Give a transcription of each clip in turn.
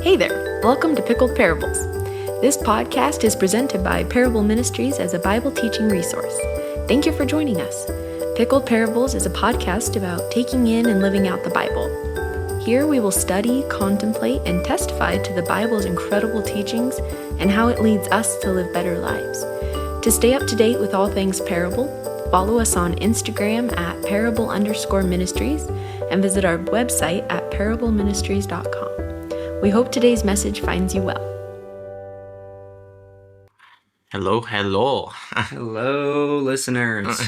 Hey there, welcome to Pickled Parables. This podcast is presented by Parable Ministries as a Bible teaching resource. Thank you for joining us. Pickled Parables is a podcast about taking in and living out the Bible. Here we will study, contemplate, and testify to the Bible's incredible teachings and how it leads us to live better lives. To stay up to date with all things Parable, follow us on Instagram at parable_ministries and visit our website at parableministries.com. We hope today's message finds you well. Hello. Hello, listeners.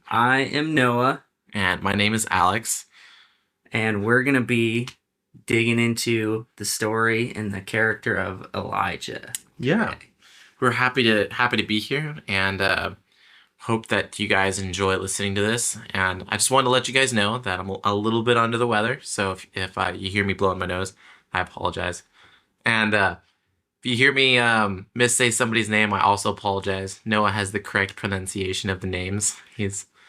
I am Noah. And my name is Alex. And we're going to be digging into the story and the character of Elijah. Yeah. We're happy to be here and hope that you guys enjoy listening to this. And I just wanted to let you guys know that I'm a little bit under the weather. So if you hear me blowing my nose, I apologize. And if you hear me missay somebody's name, I also apologize. Noah has the correct pronunciation of the names.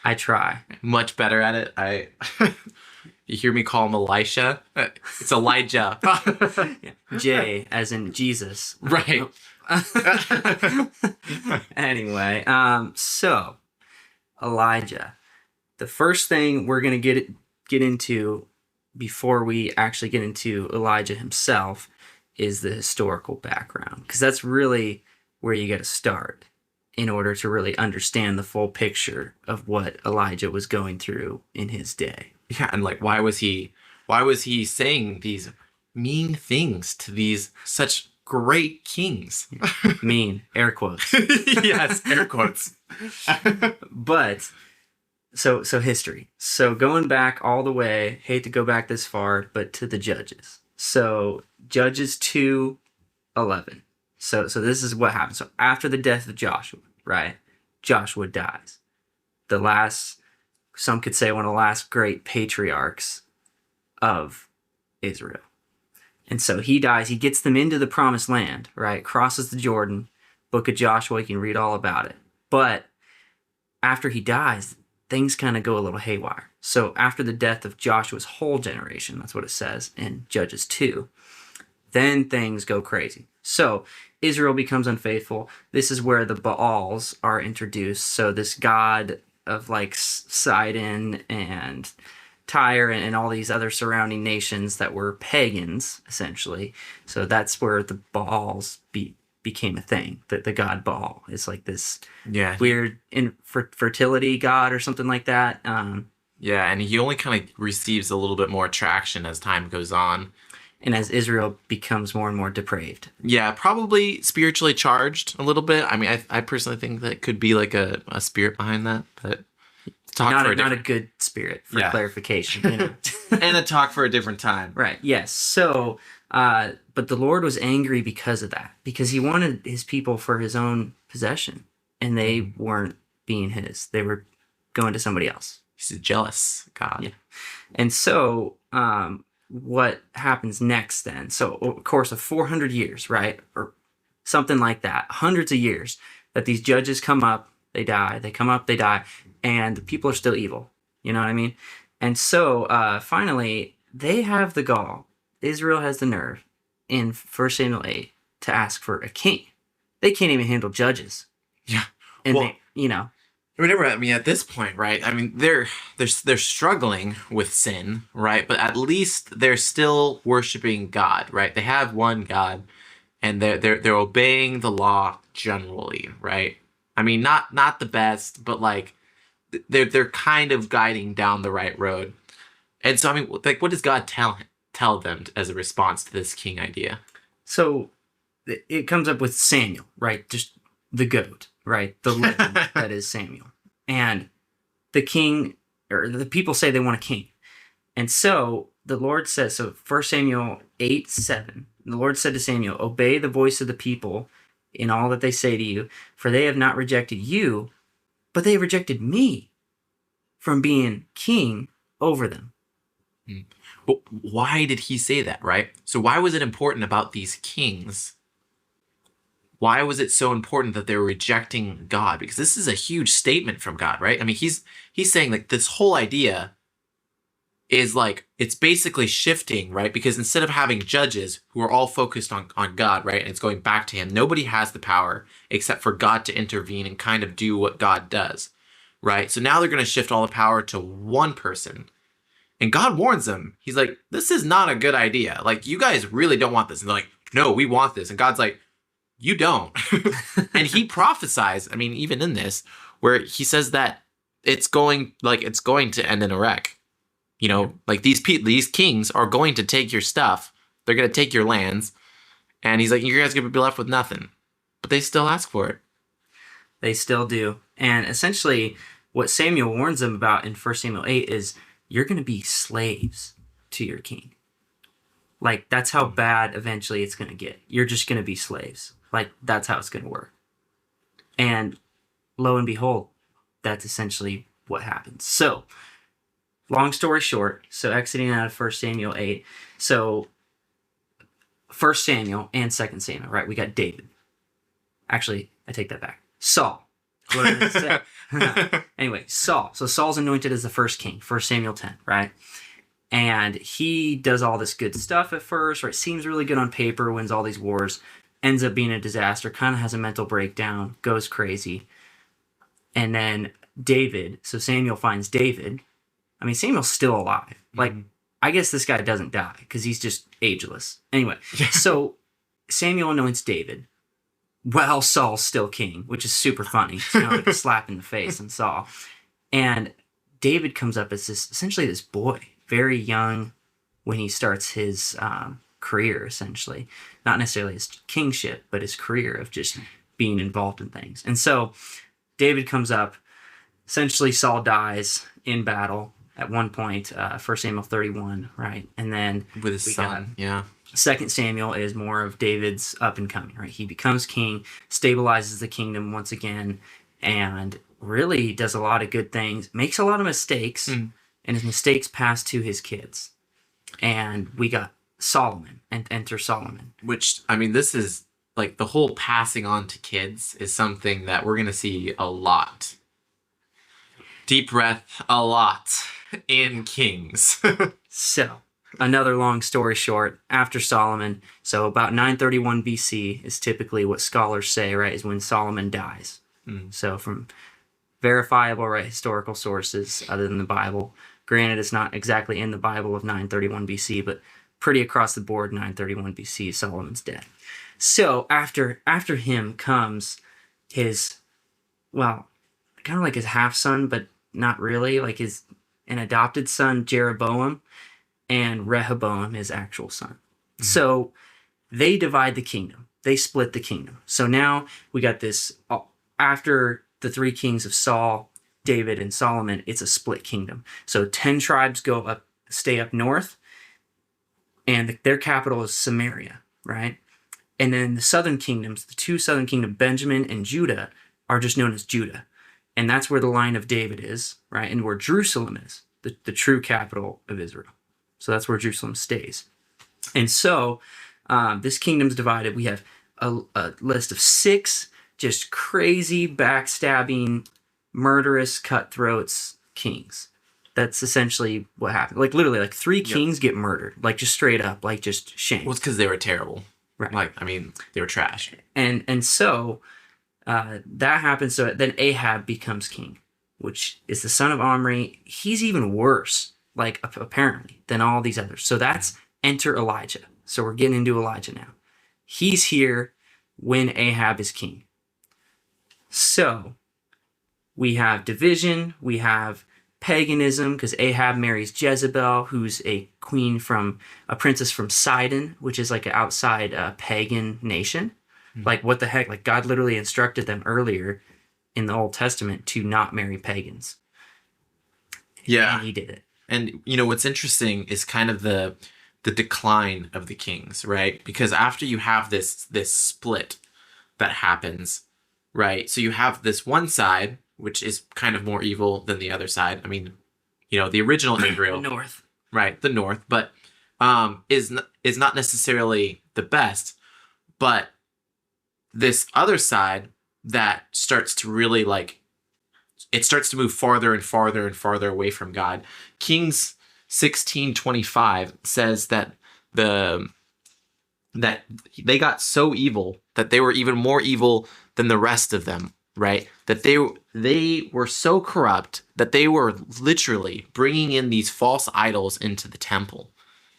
I try. Much better at it. You hear me call him Elisha? It's Elijah. J as in Jesus. Right. Anyway, so Elijah. The first thing we're going to get into before we actually get into Elijah himself is the historical background, because that's really where you got to start in order to really understand the full picture of what Elijah was going through in his day. Yeah, and why was he saying these mean things to these such great kings? Mean, air quotes. Yes, air quotes. But so history. So going back all the way, hate to go back this far, but to the Judges. So Judges 2:11. So this is what happened. So after the death of Joshua, right? Joshua dies. The last, some could say, one of the last great patriarchs of Israel. And so he dies. He gets them into the promised land, right? Crosses the Jordan. Book of Joshua, you can read all about it. But after he dies, things kind of go a little haywire. So after the death of Joshua's whole generation, that's what it says in Judges 2, then things go crazy. So Israel becomes unfaithful. This is where the Baals are introduced. So this god of Sidon and Tyre and all these other surrounding nations that were pagans, essentially. So that's where the Baals became a thing. The god Baal is like this weird fertility god or something like that. Yeah, and he only kind of receives a little bit more traction as time goes on. And as Israel becomes more and more depraved. Yeah, probably spiritually charged a little bit. I mean, I personally think that could be like a spirit behind that, but not a good spirit for clarification. You know? And a talk for a different time. Right, yes. So, but the Lord was angry because of that, because he wanted his people for his own possession, and they weren't being his. They were going to somebody else. He's a jealous God. Yeah. And so, what happens next then? So, of course, of 400 years, right? Or something like that. Hundreds of years that these judges come up, they die. They come up, they die. And the people are still evil. You know what I mean? And so, finally, they have the gall. Israel has the nerve in 1 Samuel 8 to ask for a king. They can't even handle judges. Yeah. And well, Remember, at this point, right? I mean, they're struggling with sin, right? But at least they're still worshiping God, right? They have one God, and they're obeying the law generally, right? I mean, not the best, but they're kind of guiding down the right road. And so, I mean, what does God tell them as a response to this king idea? So it comes up with Samuel, right? Just the goat, right? The legend that is Samuel. And the king, or the people say they want a king. And so the Lord says, so 1 Samuel 8:7, the Lord said to Samuel, obey the voice of the people in all that they say to you, for they have not rejected you, but they have rejected me from being king over them. But why did he say that, right? So why was it important about these kings? Why was it so important that they're rejecting God? Because this is a huge statement from God, right? I mean, he's saying this whole idea is like, it's basically shifting, right? Because instead of having judges who are all focused on God, right? And it's going back to him, nobody has the power except for God to intervene and kind of do what God does, right? So now they're going to shift all the power to one person. And God warns them. He's like, this is not a good idea. Like, you guys really don't want this. And they're like, no, we want this. And God's like, you don't. And he prophesies, I mean, even in this, where he says that it's going to end in a wreck. You know, like these kings are going to take your stuff. They're going to take your lands. And he's like, you guys are going to be left with nothing. But they still ask for it. They still do. And essentially, what Samuel warns them about in 1 Samuel 8 is, you're going to be slaves to your king. Like, that's how bad eventually it's going to get. You're just going to be slaves. Like, that's how it's going to work. And lo and behold, that's essentially what happens. So, long story short, so exiting out of 1 Samuel 8, so 1 Samuel and 2 Samuel, right? We got David. Actually, I take that back. Saul. What did I say? Anyway, Saul. So Saul's anointed as the first king, 1 Samuel 10, right? And he does all this good stuff at first, right? Seems really good on paper, wins all these wars, ends up being a disaster, kind of has a mental breakdown, goes crazy. And then David, so Samuel finds David. I mean, Samuel's still alive. Like, I guess this guy doesn't die because he's just ageless. Anyway, so Samuel anoints David. Well, Saul's still king, which is super funny. It's kind of like a slap in the face on Saul. And David comes up as essentially this boy, very young when he starts his career, essentially. Not necessarily his kingship, but his career of just being involved in things. And so David comes up. Essentially, Saul dies in battle at one point, 1 Samuel 31, right? And then with his son, yeah. 2 Samuel is more of David's up and coming, right? He becomes king, stabilizes the kingdom once again, and really does a lot of good things, makes a lot of mistakes, and his mistakes pass to his kids. And we got Solomon, and enter Solomon. Which, I mean, this is like the whole passing on to kids is something that we're going to see a lot. Deep breath, a lot in Kings. So, another long story short, after Solomon, so about 931 BC is typically what scholars say, right, is when Solomon dies. So from verifiable, right, historical sources other than the Bible. Granted, it's not exactly in the Bible of 931 BC, but pretty across the board, 931 BC, Solomon's dead. So after him comes his, well, kind of like his half-son, but not really, like an adopted son, Jeroboam, and Rehoboam, his actual son. So they divide the kingdom. They split the kingdom. So now we got this, after the three kings of Saul, David, and Solomon, it's a split kingdom. So 10 tribes stay up north, and their capital is Samaria, right? And then the southern kingdoms, the two southern kingdoms, Benjamin and Judah, are just known as Judah. And that's where the line of David is, right? And where Jerusalem is, the true capital of Israel. So that's where Jerusalem stays. And so this kingdom's divided. We have a list of 6 just crazy, backstabbing, murderous, cutthroats kings. That's essentially what happened. Like, literally, like 3 kings get murdered. Like, just straight up, like, just shame. Well, it's because they were terrible. Right. Like, I mean, they were trash. And so that happens. So then Ahab becomes king, which is the son of Omri. He's even worse, like, apparently, than all these others. So that's enter Elijah. So we're getting into Elijah now. He's here when Ahab is king. So we have division. We have paganism, because Ahab marries Jezebel, who's a princess from Sidon, which is like an outside pagan nation. Like, what the heck? Like, God literally instructed them earlier in the Old Testament to not marry pagans. Yeah. And he did it. And, you know, what's interesting is kind of the decline of the kings, right? Because after you have this split that happens, right? So you have this one side, which is kind of more evil than the other side. I mean, you know, the original Israel. The north. Right, the north. But is not necessarily the best. But this other side that starts to really, like, it starts to move farther and farther and farther away from God. Kings 16:25 says that that they got so evil that they were even more evil than the rest of them, right? That they were so corrupt that they were literally bringing in these false idols into the temple.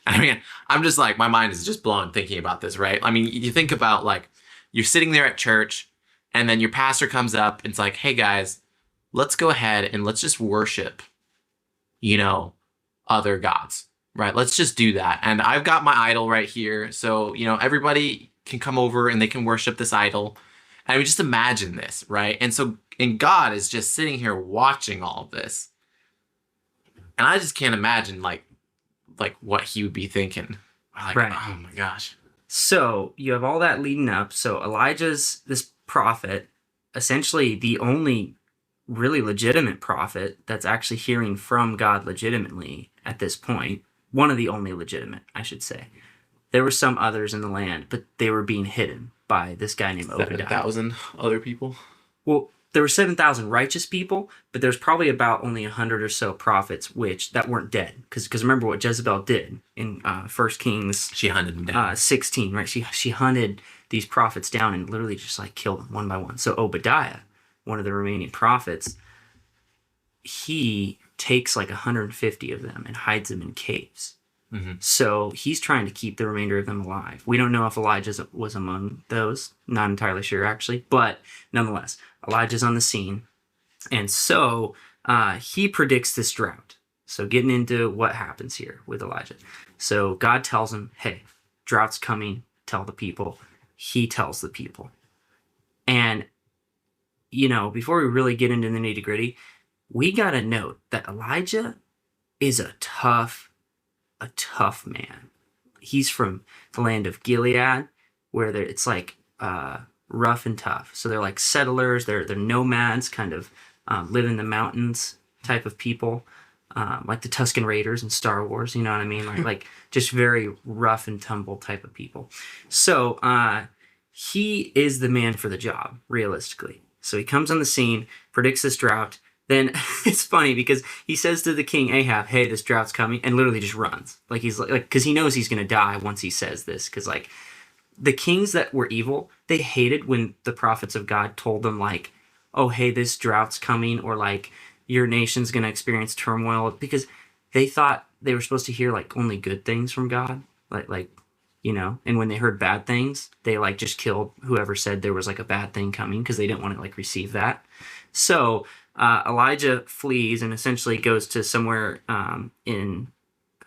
I mean, I'm just like, my mind is just blown thinking about this, right? I mean, you think about like, you're sitting there at church and then your pastor comes up and it's like, hey guys, let's go ahead and let's just worship, other gods, right? Let's just do that. And I've got my idol right here. So, everybody can come over and they can worship this idol. And we just imagine this, right? And God is just sitting here watching all of this. And I just can't imagine like what he would be thinking. Like, Right. Oh my gosh. So you have all that leading up. So Elijah's this prophet, essentially the only really legitimate prophet that's actually hearing from God legitimately at this point. One of the only legitimate, I should say. There were some others in the land, but they were being hidden by this guy named Obadiah. 7,000 other people? Well, there were 7,000 righteous people, but there's probably about only 100 or so prophets that weren't dead. Because remember what Jezebel did in 1 Kings She hunted them down. 16, right? She hunted these prophets down and literally just like killed them one by one. So Obadiah, one of the remaining prophets, he takes like 150 of them and hides them in caves. Mm-hmm. So he's trying to keep the remainder of them alive. We don't know if Elijah was among those. Not entirely sure, actually. But nonetheless, Elijah's on the scene. And so he predicts this drought. So getting into what happens here with Elijah. So God tells him, hey, drought's coming. Tell the people. He tells the people. And, before we really get into the nitty gritty, we got to note that Elijah is a tough man. He's from the land of Gilead, where it's like rough and tough. So they're like settlers. They're nomads, kind of live in the mountains type of people, like the Tusken Raiders in Star Wars. You know what I mean? Like just very rough and tumble type of people. So he is the man for the job, realistically. So he comes on the scene, predicts this drought. Then it's funny because he says to the king Ahab, hey, this drought's coming, and literally just runs. Like he's like, because he knows he's going to die once he says this. Because like the kings that were evil, they hated when the prophets of God told them like, oh, hey, this drought's coming, or like your nation's going to experience turmoil, because they thought they were supposed to hear like only good things from God. And when they heard bad things, they like just killed whoever said there was like a bad thing coming because they didn't want to like receive that. So Elijah flees and essentially goes to somewhere in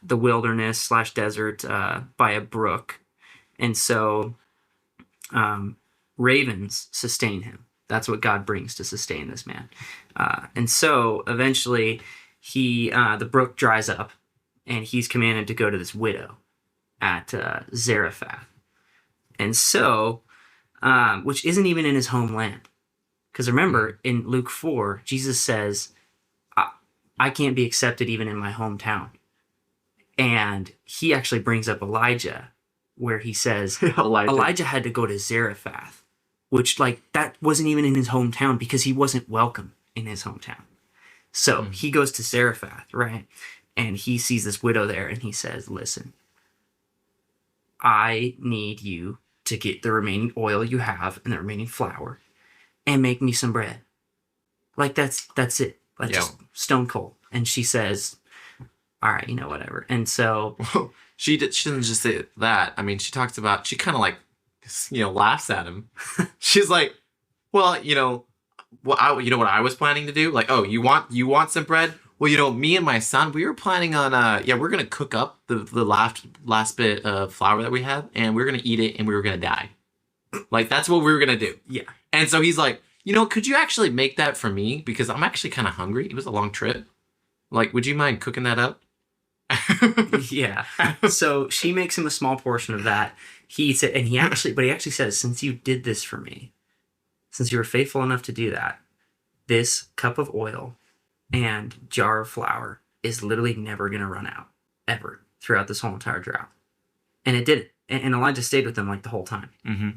the wilderness / desert by a brook. And so ravens sustain him. That's what God brings to sustain this man. And so eventually the brook dries up and he's commanded to go to this widow at Zarephath. And so, which isn't even in his homeland. Because remember, in Luke 4, Jesus says, I can't be accepted even in my hometown. And he actually brings up Elijah, where he says, Elijah had to go to Zarephath, which like that wasn't even in his hometown because he wasn't welcome in his hometown. So he goes to Zarephath, right? And he sees this widow there and he says, listen, I need you to get the remaining oil you have and the remaining flour and make me some bread. Like that's it. Like just stone cold. And she says, all right, whatever. And so she doesn't just say that. I mean, she kind of like, laughs at him. She's like, well, what I was planning to do? Like, oh, you want some bread? Well, me and my son, we were planning on, we're going to cook up the last bit of flour that we have, and we're going to eat it, and we were going to die. Like, that's what we were going to do. Yeah. And so he's like, could you actually make that for me? Because I'm actually kind of hungry. It was a long trip. Like, would you mind cooking that up? Yeah. So she makes him a small portion of that. He eats it, and he actually says, since you did this for me, since you were faithful enough to do that, this cup of oil and jar of flour is literally never going to run out, ever, throughout this whole entire drought. And it didn't. And Elijah stayed with them like the whole time. Mm-hmm.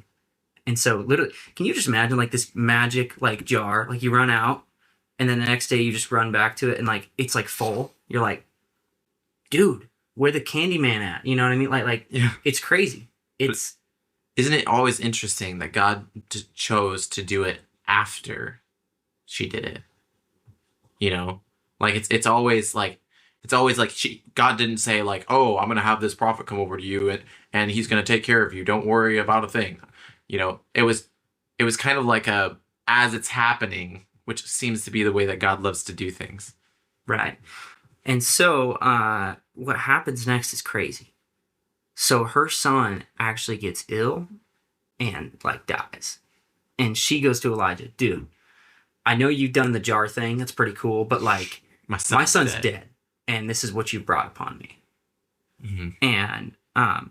And so literally, can you just imagine like this magic like jar, like you run out and then the next day you just run back to it and like it's like full. You're like, dude, where the Candyman at? You know what I mean? Like Yeah. it's crazy. It's Isn't it always interesting that God chose to do it after she did it? You know, like it's always like God didn't say like, oh, I'm gonna have this prophet come over to you and he's gonna take care of you. Don't worry about a thing. You know, it was kind of like a as it's happening, which seems to be the way that God loves to do things. right. And so what happens next is crazy. So her son actually gets ill and like dies. And she goes to Elijah, dude, I know you've done the jar thing. That's pretty cool. But like, my son's dead. And this is what you brought upon me. Mm-hmm. And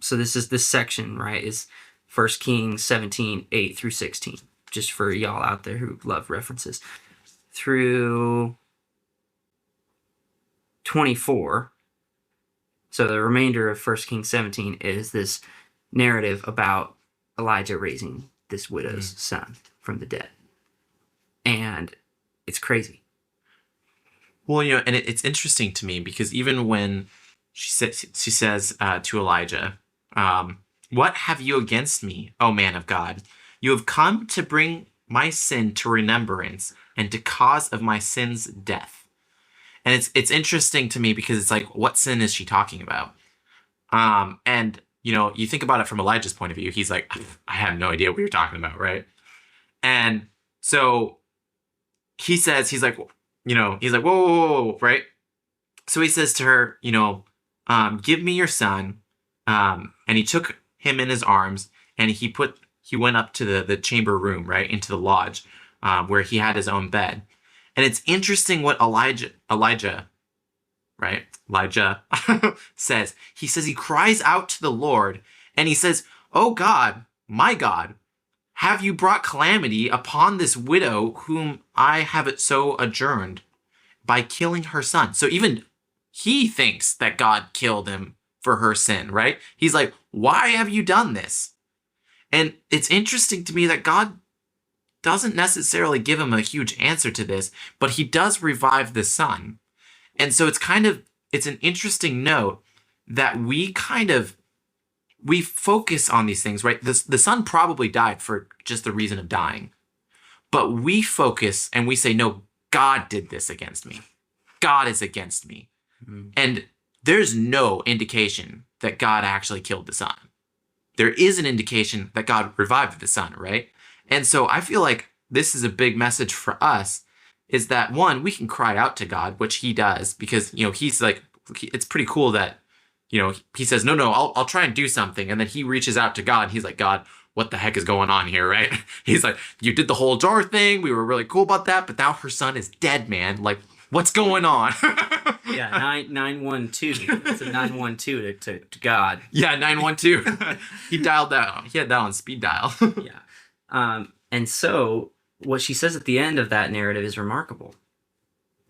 so this section, right, is 1 Kings 17, 8 through 16. Just for y'all out there who love references. Through 24. So the remainder of 1 Kings 17 is this narrative about Elijah raising this widow's son from the dead. And it's crazy. Well, you know, and it's interesting to me because even when she says to Elijah, what have you against me, O man of God? You have come to bring my sin to remembrance and to cause of my sin's death. And it's interesting to me because it's like, what sin is she talking about? And, you know, you think about it from Elijah's point of view. He's like, I have no idea what you're talking about, right? And so he's like, you know, he's like, whoa, whoa, whoa, whoa, right? So he says to her, you know, give me your son. And he took him in his arms and he went up to the chamber room, right, into the lodge, where he had his own bed. And it's interesting what Elijah says. He says he cries out to the Lord and he says, oh God, my God, have you brought calamity upon this widow whom I have so adjourned by killing her son? So even he thinks that God killed him for her sin, right? He's like, why have you done this? And it's interesting to me that God doesn't necessarily give him a huge answer to this, but he does revive the son. And so it's an interesting note that we focus on these things, right? The son probably died for just the reason of dying. But we focus and we say, no, God did this against me. God is against me. Mm-hmm. And there's no indication that God actually killed the son. There is an indication that God revived the son, right? And so I feel like this is a big message for us, is that one, we can cry out to God, which he does, because, you know, he's like, it's pretty cool that, you know, he says, no, I'll try and do something. And then he reaches out to God and he's like, God, what the heck is going on here, right? He's like, you did the whole jar thing. We were really cool about that. But now her son is dead, man. Like, what's going on? Yeah, 912. It's a 912 to God. Yeah, 912. He dialed that. He had that on speed dial. Yeah. And so what she says at the end of that narrative is remarkable.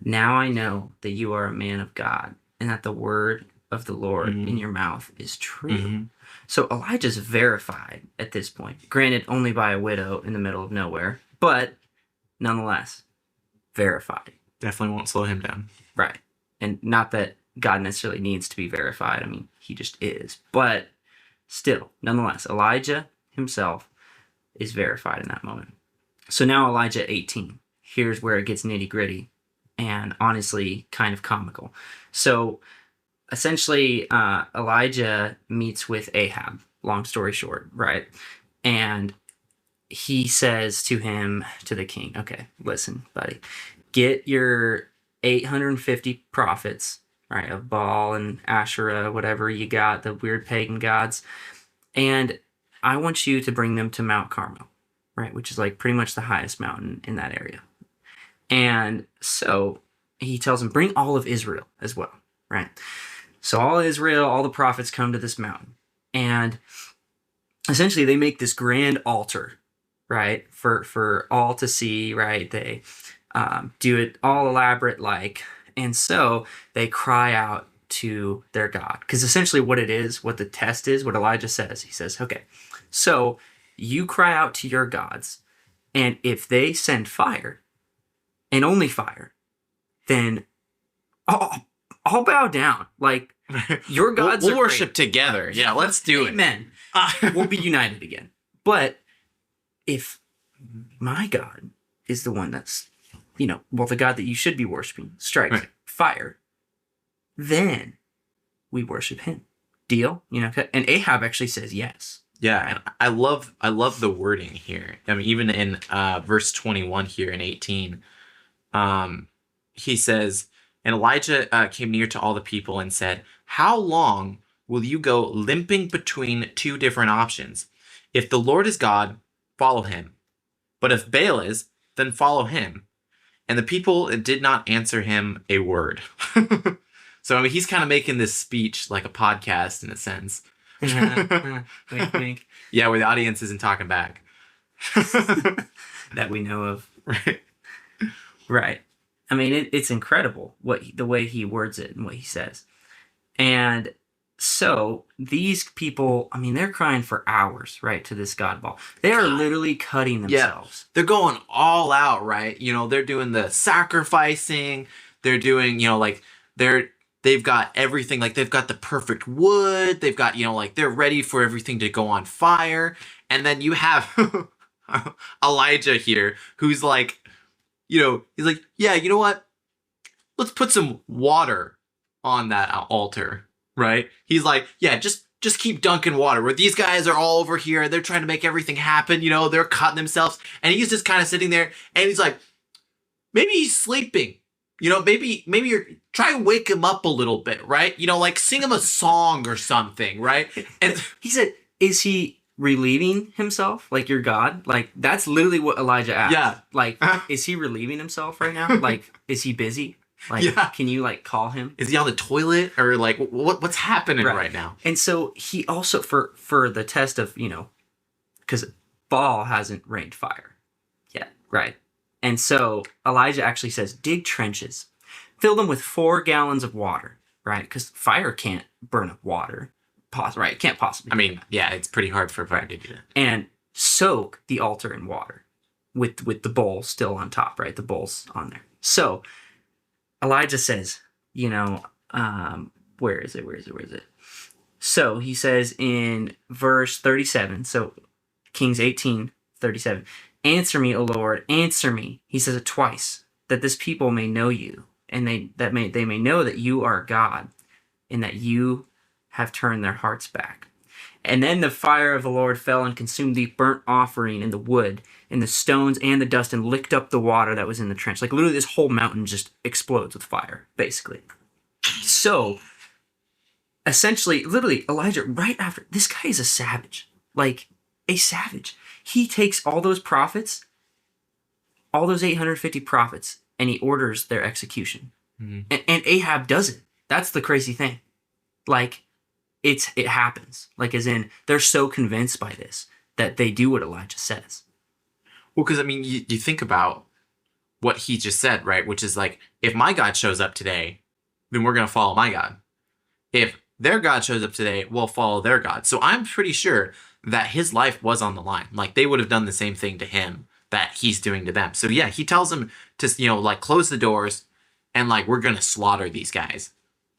Now I know that you are a man of God and that the word of the Lord in your mouth is true. Mm-hmm. So Elijah's verified at this point, granted only by a widow in the middle of nowhere, but nonetheless verified. Definitely won't slow him down. Right. And not that God necessarily needs to be verified. I mean, he just is. But still, nonetheless, Elijah himself is verified in that moment. So now Elijah 18. Here's where it gets nitty gritty and honestly kind of comical. So essentially, Elijah meets with Ahab, long story short, right? And he says to the king, okay, listen, buddy, get your 850 prophets, right, of Baal and Asherah, whatever you got, the weird pagan gods, and I want you to bring them to Mount Carmel, right, which is like pretty much the highest mountain in that area. And so he tells them, bring all of Israel as well, right? So all Israel, all the prophets come to this mountain. And essentially they make this grand altar, right, for all to see, right? They do it all elaborate like. And so they cry out to their God. Because essentially what it is, what the test is, what Elijah says, he says, okay, so you cry out to your gods, and if they send fire, and only fire, then I'll bow down. Like, Your gods we'll are worship great. together. Yeah, let's do it. Amen. We'll be united again. But if my God is the one that's, the God that you should be worshiping strikes fire, then we worship him. Deal? And Ahab actually says yes. Yeah, and I love the wording here. I mean, even in verse 21 here in 18, he says, and Elijah came near to all the people and said, "How long will you go limping between two different options? If the Lord is God, follow him. But if Baal is, then follow him." And the people did not answer him a word. So, I mean, he's kind of making this speech like a podcast in a sense. Wink, wink. Yeah, where the audience isn't talking back. That we know of. Right. I mean, it's incredible the way he words it and what he says. And so these people, I mean, they're crying for hours, right, to this God ball. They are literally cutting themselves. Yeah, they're going all out, right? They're doing the sacrificing. They're doing, they've got everything. Like, they've got the perfect wood. They've got, they're ready for everything to go on fire. And then you have Elijah here, who's like, he's like, yeah, you know what? Let's put some water on that altar, right? He's like, yeah, just keep dunking water. Where these guys are all over here, they're trying to make everything happen. They're cutting themselves, and he's just kind of sitting there, and he's like, maybe he's sleeping. Maybe you're try and wake him up a little bit, right? Like sing him a song or something, right? And he said, is he relieving himself like your God? Like, that's literally what Elijah asked. Yeah. Like, is he relieving himself right now? Like, is he busy? Like, can you call him? Is he on the toilet, or like what's happening right now? And so he also, for the test of, because Baal hasn't rained fire yet, right? And so Elijah actually says, dig trenches, fill them with 4 gallons of water, right? Because fire can't burn up water, right? It can't possibly. I mean, yeah, it's pretty hard for fire to do that. And soak the altar in water with the bowl still on top, right? The bowl's on there. So Elijah says, where is it? So he says in verse 37, so Kings 18:37, answer me, O Lord, answer me. He says it twice, that this people may know you, and they may know that you are God, and that you have turned their hearts back. And then the fire of the Lord fell and consumed the burnt offering and the wood and the stones and the dust and licked up the water that was in the trench. Like, literally this whole mountain just explodes with fire, basically. So, essentially, literally, Elijah, right after, this guy is a savage. Like, a savage. He takes all those prophets, all those 850 prophets, and he orders their execution. Mm-hmm. And Ahab does it. That's the crazy thing. Like, it happens. Like, as in, they're so convinced by this that they do what Elijah says. Well, because, I mean, you think about what he just said, right? Which is like, if my God shows up today, then we're going to follow my God. If their God shows up today, we'll follow their God. So I'm pretty sure that his life was on the line. Like, they would have done the same thing to him that he's doing to them. So, yeah, he tells them to, close the doors and, we're going to slaughter these guys.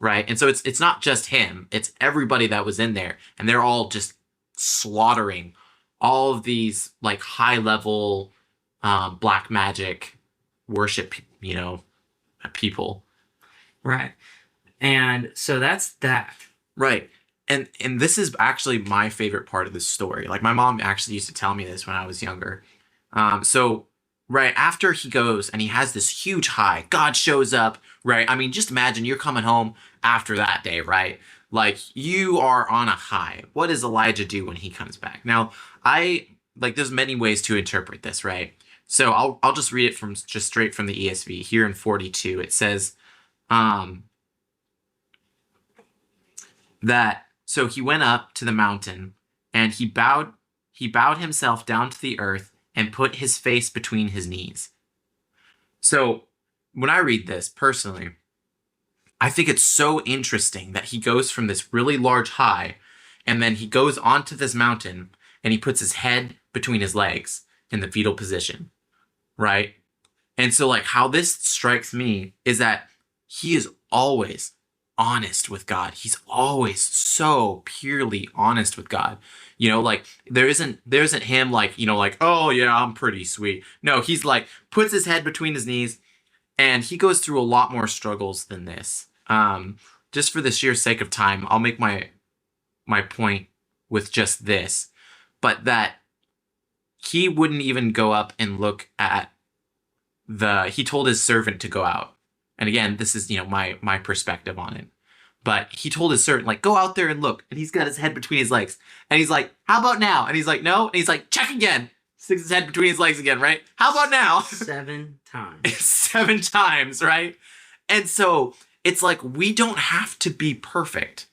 Right. And so it's not just him. It's everybody that was in there. And they're all just slaughtering all of these high level black magic worship, people. Right. And so that's that. Right. And this is actually my favorite part of this story. Like, my mom actually used to tell me this when I was younger. So right after he goes and he has this huge high, God shows up, right? I mean, just imagine you're coming home after that day, right? Like, you are on a high. What does Elijah do when he comes back? Now, there's many ways to interpret this, right? So I'll just read it just straight from the ESV. Here in 42, it says that, so he went up to the mountain and he bowed himself down to the earth and put his face between his knees. So when I read this personally, I think it's so interesting that he goes from this really large high, and then he goes onto this mountain and he puts his head between his legs in the fetal position, right? And so how this strikes me is that he is always honest with God. He's always so purely honest with God. Like there isn't him like, like, oh yeah, I'm pretty sweet. No, he's like puts his head between his knees, and he goes through a lot more struggles than this. Just for the sheer sake of time, I'll make my point with just this, but that he wouldn't even go up and look at he told his servant to go out. And again, this is, my perspective on it. But he told his servant, like, go out there and look. And he's got his head between his legs. And he's like, how about now? And he's like, no. And he's like, check again. Sticks his head between his legs again, right? How about now? 7 times. 7 times, right? And so it's like, we don't have to be perfect,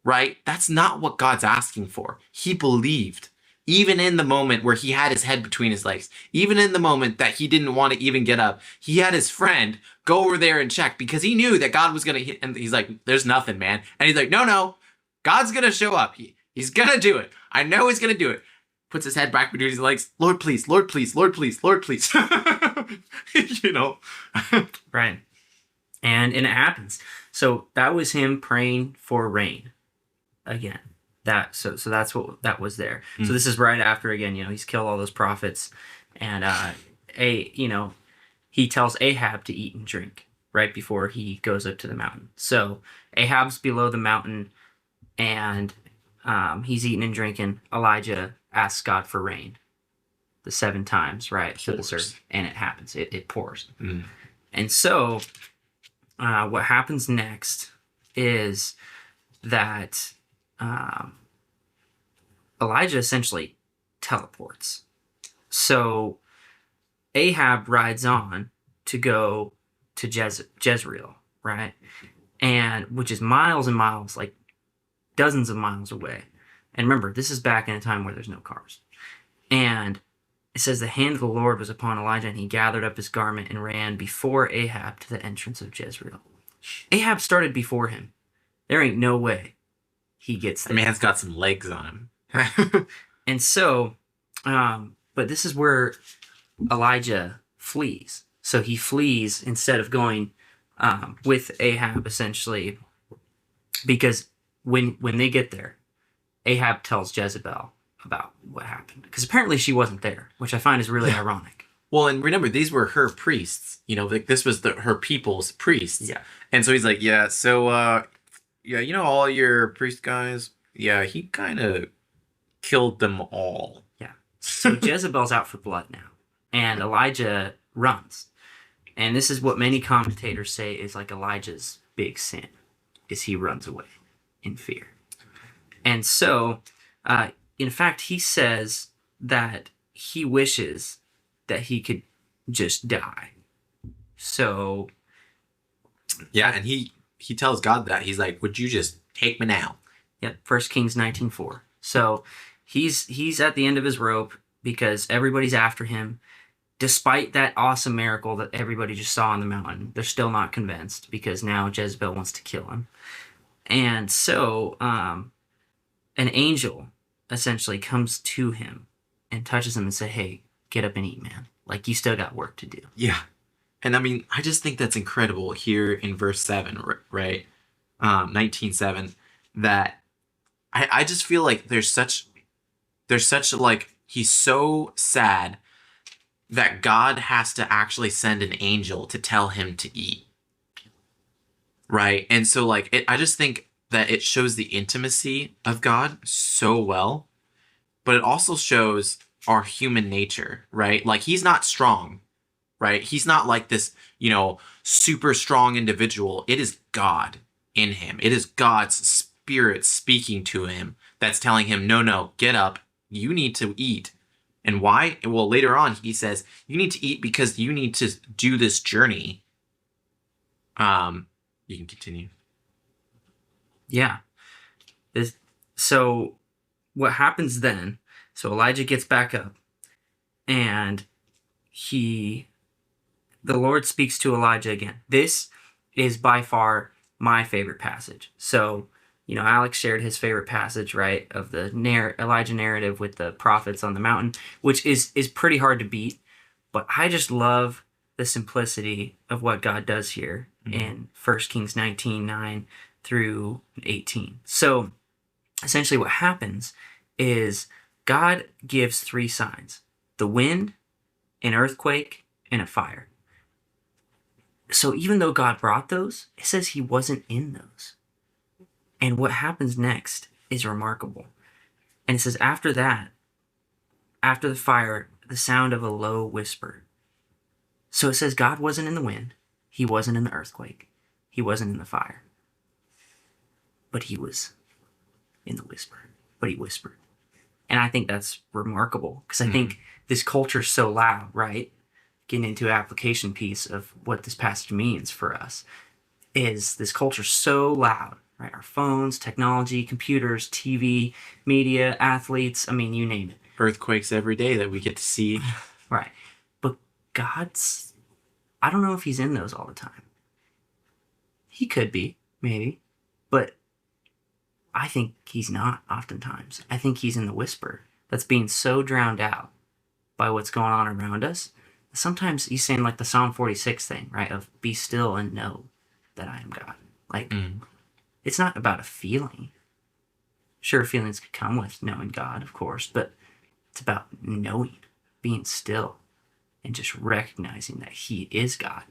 right? That's not what God's asking for. He believed. Even in the moment where he had his head between his legs, even in the moment that he didn't want to even get up, he had his friend go over there and check because he knew that God was going to hit. And he's like, there's nothing, man. And he's like, no, God's going to show up. He's going to do it. I know he's going to do it. Puts his head back between his legs. Lord, please, Lord, please, Lord, please, Lord, please. Right. And it happens. So that was him praying for rain again. So that's what that was there. So this is right after, again, he's killed all those prophets, and he tells Ahab to eat and drink right before he goes up to the mountain. So Ahab's below the mountain, and he's eating and drinking. Elijah asks God for rain the 7 times, right? To the surface, and it happens. It pours. And so what happens next is that Elijah essentially teleports. So Ahab rides on to go to Jezreel, right? And which is miles and miles, like dozens of miles away. And remember, this is back in a time where there's no cars. And it says the hand of the Lord was upon Elijah, and he gathered up his garment and ran before Ahab to the entrance of Jezreel. Ahab started before him. There ain't no way he gets there. The man's got some legs on him. And so, but this is where Elijah flees. So he flees instead of going with Ahab, essentially, because when they get there, Ahab tells Jezebel about what happened, because apparently she wasn't there, which I find is really ironic. Well, and remember, these were her priests. Like this was her people's priests. Yeah. And so he's like, yeah, so all your priest guys, yeah, he kind of killed them all. Yeah. So Jezebel's out for blood now, and Elijah runs. And this is what many commentators say is like Elijah's big sin, is he runs away in fear. And so, in fact, he says that he wishes that he could just die. So, yeah, and he tells God that. He's like, would you just take me now? Yep, 1 Kings 19:4. So he's at the end of his rope because everybody's after him. Despite that awesome miracle that everybody just saw on the mountain, they're still not convinced because now Jezebel wants to kill him. And so an angel essentially comes to him and touches him and says, hey, get up and eat, man. Like, you still got work to do. Yeah. And I mean, I just think that's incredible here in verse 7, right? 19:7, that I just feel like there's such like, he's so sad that God has to actually send an angel to tell him to eat. Right? And so like, I just think that it shows the intimacy of God so well, but it also shows our human nature, right? Like, he's not strong, right? He's not like this, super strong individual. It is God in him. It is God's spirit speaking to him that's telling him, no, get up. You need to eat. And why? Well, later on, he says, you need to eat because you need to do this journey. You can continue. Yeah. So what happens then, so Elijah gets back up, and the Lord speaks to Elijah again. This is by far my favorite passage. So, Alex shared his favorite passage, right, of the Elijah narrative with the prophets on the mountain, which is pretty hard to beat. But I just love the simplicity of what God does here in 1 Kings 19:9 through 18. So essentially what happens is God gives 3 signs: the wind, an earthquake, and a fire. So even though God brought those, it says he wasn't in those. And what happens next is remarkable. And it says after that, after the fire, the sound of a low whisper. So it says God wasn't in the wind. He wasn't in the earthquake. He wasn't in the fire. But he was in the whisper. But he whispered. And I think that's remarkable because I think this culture is so loud, right? Getting into an application piece of what this passage means for us is this culture so loud, right? Our phones, technology, computers, TV, media, athletes, I mean, you name it. Earthquakes every day that we get to see. Right. But God's, I don't know if he's in those all the time. He could be, maybe. But I think he's not oftentimes. I think he's in the whisper that's being so drowned out by what's going on around us. Sometimes he's saying like the Psalm 46 thing, right? Of be still and know that I am God. Like, it's not about a feeling. Sure, feelings could come with knowing God, of course, but it's about knowing, being still, and just recognizing that he is God.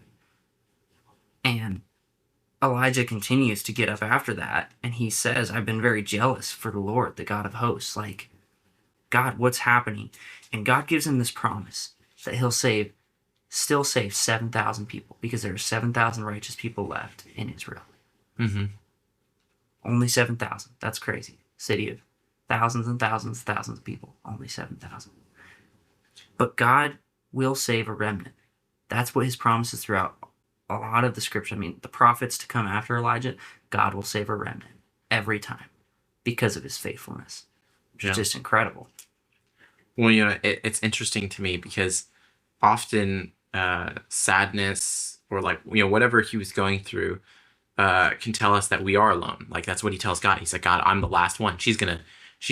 And Elijah continues to get up after that, and he says, I've been very jealous for the Lord, the God of hosts. Like, God, what's happening? And God gives him this promise that he'll still save 7,000 people, because there are 7,000 righteous people left in Israel. Only 7,000. That's crazy. City of thousands and thousands and thousands of people. Only 7,000. But God will save a remnant. That's what his promise is throughout a lot of the scripture. I mean, the prophets to come after Elijah, God will save a remnant every time because of his faithfulness. Which is just incredible. Well, you know, it's interesting to me because often sadness or like, you know, whatever he was going through can tell us that we are alone. Like that's what he tells God. He's like, God, I'm the last one. She's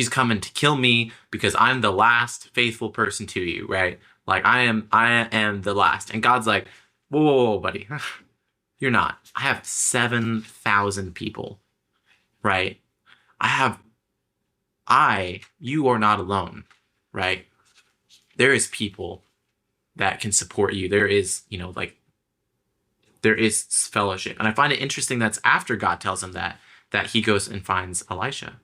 coming to kill me because I'm the last faithful person to you, right? Like I am the last. And God's like, whoa, buddy, you're not. I have 7,000 people, right? You are not alone, right? There is people that can support you. There is, you know, like, there is fellowship. And I find it interesting that's after God tells him that he goes and finds Elisha.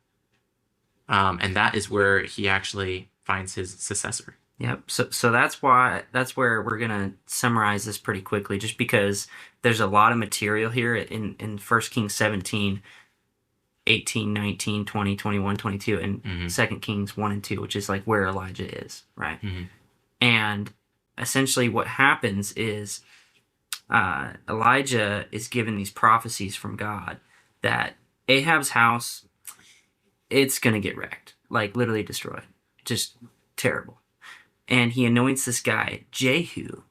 And that is where he actually finds his successor. Yep. So that's where we're going to summarize this pretty quickly, just because there's a lot of material here in 1 Kings 17, 18, 19, 20, 21, 22, and 2 Kings 1 and 2, which is like where Elijah is, right? And essentially what happens is Elijah is given these prophecies from God that Ahab's house, it's going to get wrecked, like literally destroyed. Just terrible. And he anoints this guy, Jehu,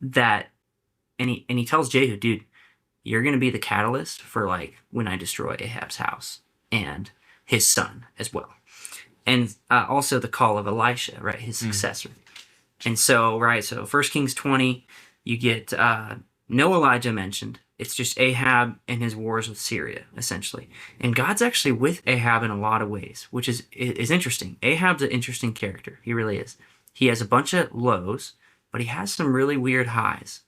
and he tells Jehu, dude, you're going to be the catalyst for like when I destroy Ahab's house and his son as well. And also the call of Elisha, right, his successor. And so, right, so 1 Kings 20, you get no Elijah mentioned. It's just Ahab and his wars with Syria, essentially. And God's actually with Ahab in a lot of ways, which is interesting. Ahab's an interesting character. He really is. He has a bunch of lows, but he has some really weird highs.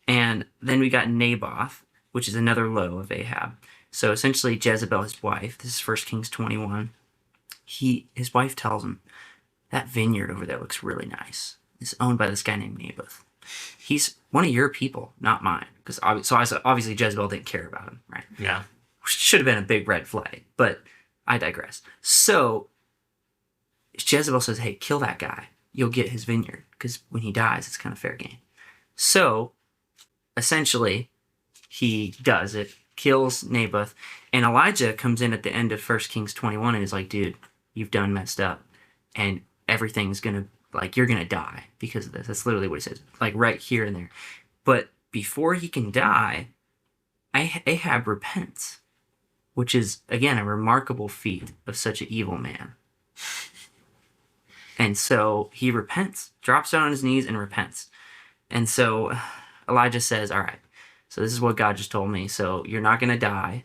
And then we got Naboth, which is another low of Ahab. So essentially Jezebel, his wife, this is 1 Kings 21, his wife tells him, that vineyard over there looks really nice. It's owned by this guy named Naboth. He's one of your people, not mine. Because obviously Jezebel didn't care about him, right? Yeah. Should have been a big red flag, but I digress. So Jezebel says, hey, kill that guy. You'll get his vineyard. Because when he dies, it's kind of fair game. So essentially, he does it, kills Naboth, and Elijah comes in at the end of 1 Kings 21 and is like, dude, you've done messed up, and everything's going to, like, you're going to die because of this. That's literally what he says, like right here and there. But before he can die, Ahab repents, which is, again, a remarkable feat of such an evil man. And so he repents, drops down on his knees and repents. And so Elijah says, all right, So this is what God just told me. So you're not going to die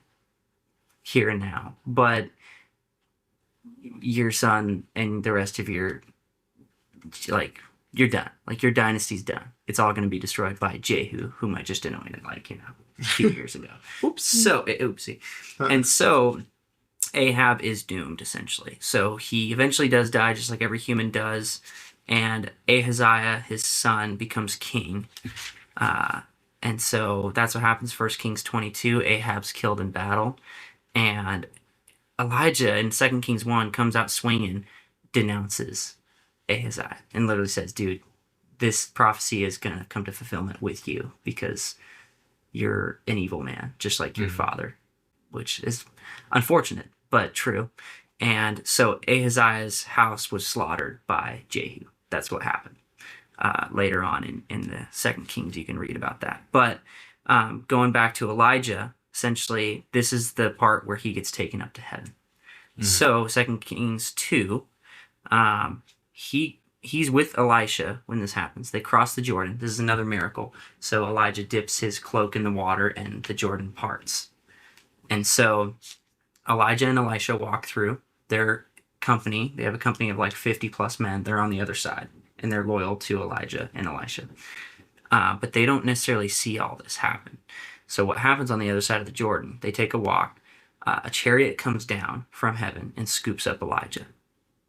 here and now, but your son and the rest of your, like, you're done. Like, your dynasty's done. It's all going to be destroyed by Jehu, whom I just anointed, like, a few years ago. Oopsie. And so Ahab is doomed, essentially. So he eventually does die, just like every human does. And Ahaziah, his son, becomes king. And so that's what happens. 1 Kings 22, Ahab's killed in battle. And Elijah in 2 Kings 1 comes out swinging, denounces Ahaziah, and literally says, dude, this prophecy is going to come to fulfillment with you because you're an evil man, just like your father, which is unfortunate, but true. And so Ahaziah's house was slaughtered by Jehu. That's what happened. Later on in the 2 Kings, you can read about that. But going back to Elijah, essentially, this is the part where he gets taken up to heaven. So 2 Kings 2, he's with Elisha when this happens. They cross the Jordan. This is another miracle. So Elijah dips his cloak in the water and the Jordan parts. And so Elijah and Elisha walk through their company. They have a company of like 50 plus men. They're on the other side and they're loyal to Elijah and Elisha. But they don't necessarily see all this happen. So what happens on the other side of the Jordan, they take a walk. A chariot comes down from heaven and scoops up Elijah.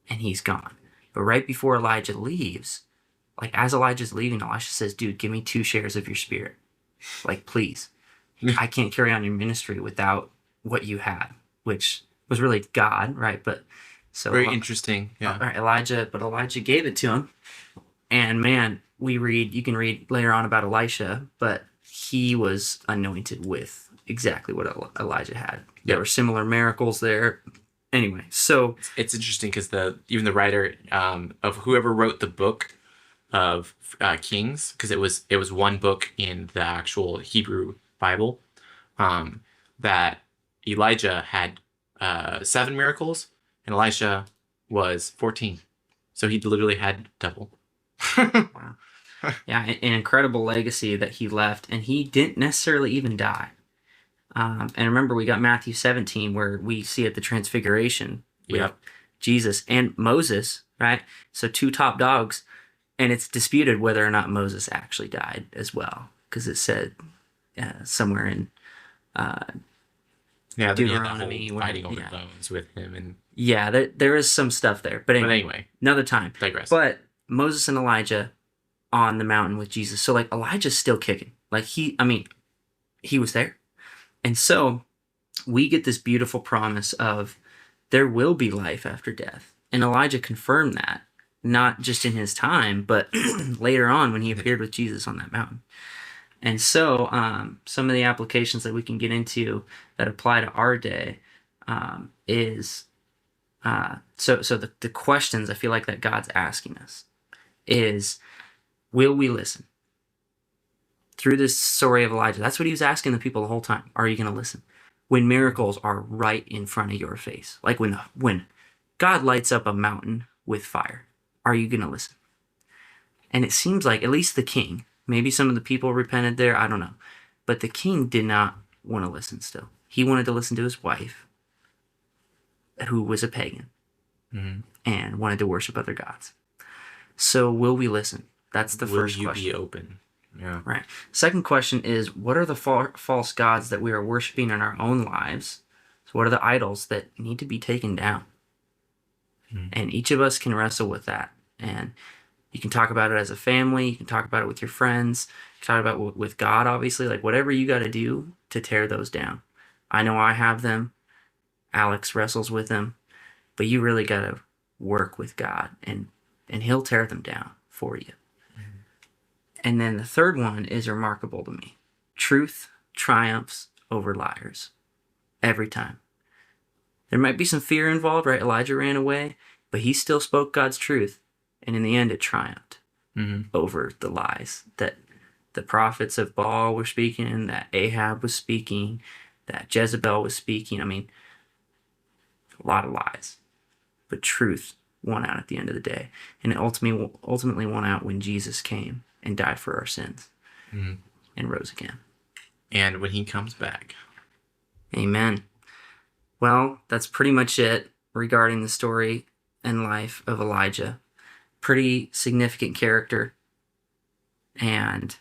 And he's gone. But right before Elijah leaves, like as Elijah's leaving, Elisha says, dude, give me 2 shares of your spirit. Like, please. I can't carry on your ministry without what you had, which was really God, right? But so very interesting. Yeah. Right, Elijah gave it to him. And man, you can read later on about Elisha, but he was anointed with exactly what Elijah had. There were similar miracles there. Anyway, so it's interesting because even the writer of whoever wrote the book of Kings, because it was one book in the actual Hebrew Bible, that Elijah had 7 miracles and Elisha was 14, so he literally had double. Wow. Yeah, an incredible legacy that he left, and he didn't necessarily even die. And remember, we got Matthew 17, where we see at the Transfiguration with Jesus and Moses, right? So 2 top dogs, and it's disputed whether or not Moses actually died as well, because it said somewhere in Deuteronomy, the whole fighting over bones with him, and there is some stuff there. But anyway, another time. Digress. But Moses and Elijah on the mountain with Jesus. So like Elijah's still kicking. Like he was there. And so we get this beautiful promise of there will be life after death. And Elijah confirmed that, not just in his time, but later on when he appeared with Jesus on that mountain. And so some of the applications that we can get into that apply to our day is the questions I feel like that God's asking us is, will we listen? Through this story of Elijah, that's what he was asking the people the whole time. Are you going to listen? When miracles are right in front of your face, like when God lights up a mountain with fire, are you going to listen? And it seems like at least the king, maybe some of the people repented there, I don't know, but the king did not want to listen still. He wanted to listen to his wife, who was a pagan, and wanted to worship other gods. So will we listen? That's the first question. Will you be open? Yeah. Right. Second question is, what are the false gods that we are worshiping in our own lives? So what are the idols that need to be taken down? And each of us can wrestle with that. And you can talk about it as a family. You can talk about it with your friends. You can talk about it with God, obviously. Like whatever you got to do to tear those down. I know I have them. Alex wrestles with them. But you really got to work with God. And he'll tear them down for you. And then the third one is remarkable to me. Truth triumphs over liars. Every time. There might be some fear involved, right? Elijah ran away, but he still spoke God's truth. And in the end, it triumphed over the lies that the prophets of Baal were speaking, that Ahab was speaking, that Jezebel was speaking. I mean, a lot of lies. But truth won out at the end of the day. And it ultimately won out when Jesus came and died for our sins and rose again. and when he comes back. Amen. Well, that's pretty much it regarding the story and life of Elijah. Pretty significant character. And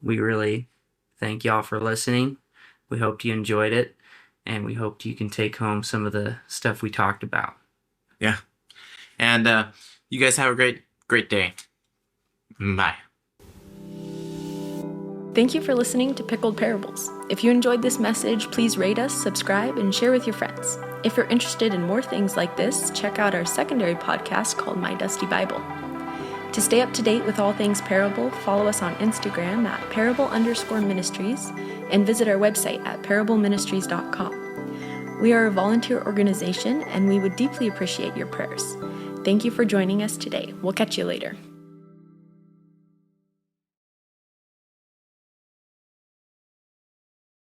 we really thank y'all for listening. We hope you enjoyed it, and we hope you can take home some of the stuff we talked about. Yeah. And you guys have a great day. Bye. Thank you for listening to Pickled Parables. If you enjoyed this message, please rate us, subscribe, and share with your friends. If you're interested in more things like this, check out our secondary podcast called My Dusty Bible. To stay up to date with all things Parable, follow us on Instagram at parable_ministries and visit our website at parableministries.com. We are a volunteer organization and we would deeply appreciate your prayers. Thank you for joining us today. We'll catch you later.